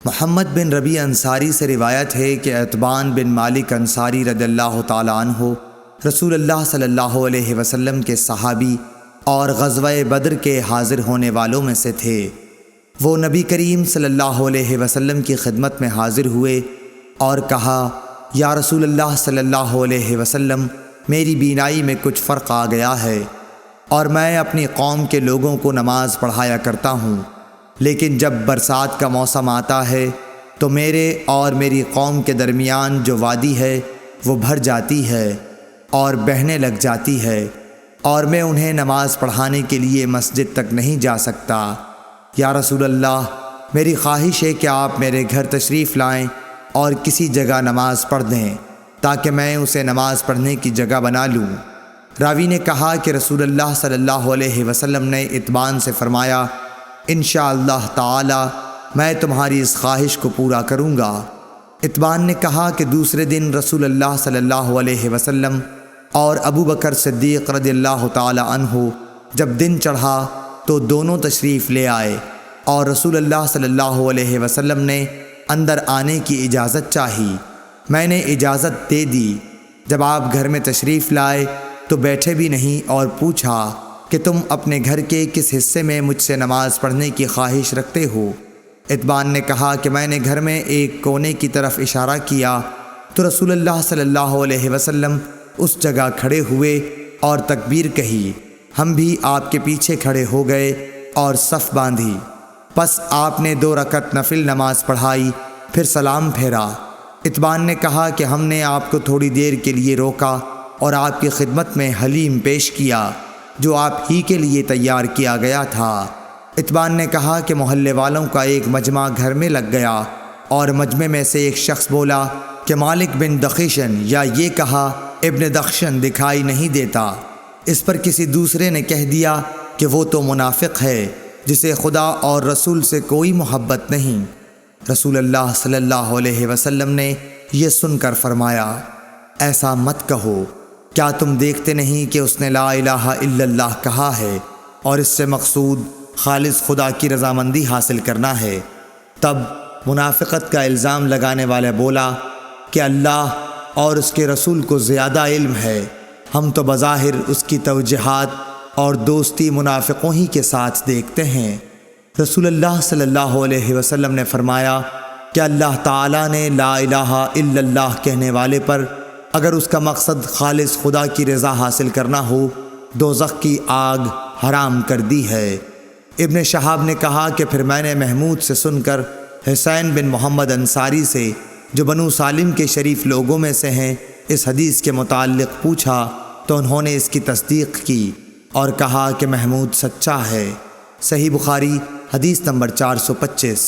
محمد بن ربیع انصاری سے روایت ہے کہ عتبان بن مالک انصاری رضی اللہ تعالیٰ عنہ رسول اللہ صلی اللہ علیہ وسلم کے صحابی اور غزوہ بدر کے حاضر ہونے والوں میں سے تھے۔ وہ نبی کریم صلی اللہ علیہ وسلم کی خدمت میں حاضر ہوئے اور کہا، یا رسول اللہ صلی اللہ علیہ وسلم، میری بینائی میں کچھ فرق آ گیا ہے اور میں اپنی قوم کے لوگوں کو نماز پڑھایا کرتا ہوں، لیکن جب برسات کا موسم آتا ہے تو میرے اور میری قوم کے درمیان جو وادی ہے وہ بھر جاتی ہے اور بہنے لگ جاتی ہے، اور میں انہیں نماز پڑھانے کے لیے مسجد تک نہیں جا سکتا۔ یا رسول اللہ، میری خواہش ہے کہ آپ میرے گھر تشریف لائیں اور کسی جگہ نماز پڑھ دیں تاکہ میں اسے نماز پڑھنے کی جگہ بنا لوں۔ راوی نے کہا کہ رسول اللہ صلی اللہ علیہ وسلم نے عتبان سے فرمایا، انشاءاللہ تعالی میں تمہاری اس خواہش کو پورا کروں گا۔ عتبان نے کہا کہ دوسرے دن رسول اللہ صلی اللہ علیہ وسلم اور ابو بکر صدیق رضی اللہ تعالی عنہ جب دن چڑھا تو دونوں تشریف لے آئے اور رسول اللہ صلی اللہ علیہ وسلم نے اندر آنے کی اجازت چاہی۔ میں نے اجازت دے دی۔ جب آپ گھر میں تشریف لائے تو بیٹھے بھی نہیں اور پوچھا کہ تم اپنے گھر کے کس حصے میں مجھ سے نماز پڑھنے کی خواہش رکھتے ہو؟ عتبان نے کہا کہ میں نے گھر میں ایک کونے کی طرف اشارہ کیا تو رسول اللہ صلی اللہ علیہ وسلم اس جگہ کھڑے ہوئے اور تکبیر کہی۔ ہم بھی آپ کے پیچھے کھڑے ہو گئے اور صف باندھی۔ پس آپ نے 2 رکعت نفل نماز پڑھائی، پھر سلام پھیرا۔ عتبان نے کہا کہ ہم نے آپ کو تھوڑی دیر کے لیے روکا اور آپ کی خدمت میں حلیم پیش کیا جو آپ ہی کے لیے تیار کیا گیا تھا۔ عتبان نے کہا کہ محلے والوں کا ایک مجمع گھر میں لگ گیا اور مجمع میں سے ایک شخص بولا کہ مالک بن دخشن، یا یہ کہا ابن دخشن دکھائی نہیں دیتا۔ اس پر کسی دوسرے نے کہہ دیا کہ وہ تو منافق ہے جسے خدا اور رسول سے کوئی محبت نہیں۔ رسول اللہ صلی اللہ علیہ وسلم نے یہ سن کر فرمایا، ایسا مت کہو، کیا تم دیکھتے نہیں کہ اس نے لا الہ الا اللہ کہا ہے اور اس سے مقصود خالص خدا کی رضامندی حاصل کرنا ہے؟ تب منافقت کا الزام لگانے والا بولا کہ اللہ اور اس کے رسول کو زیادہ علم ہے، ہم تو بظاہر اس کی توجیہات اور دوستی منافقوں ہی کے ساتھ دیکھتے ہیں۔ رسول اللہ صلی اللہ علیہ وسلم نے فرمایا کہ اللہ تعالیٰ نے لا الہ الا اللہ کہنے والے پر اگر اس کا مقصد خالص خدا کی رضا حاصل کرنا ہو، دوزخ کی آگ حرام کر دی ہے۔ ابن شہاب نے کہا کہ پھر میں نے محمود سے سن کر حسین بن محمد انصاری سے، جو بنو سالم کے شریف لوگوں میں سے ہیں، اس حدیث کے متعلق پوچھا تو انہوں نے اس کی تصدیق کی اور کہا کہ محمود سچا ہے۔ صحیح بخاری حدیث نمبر 425۔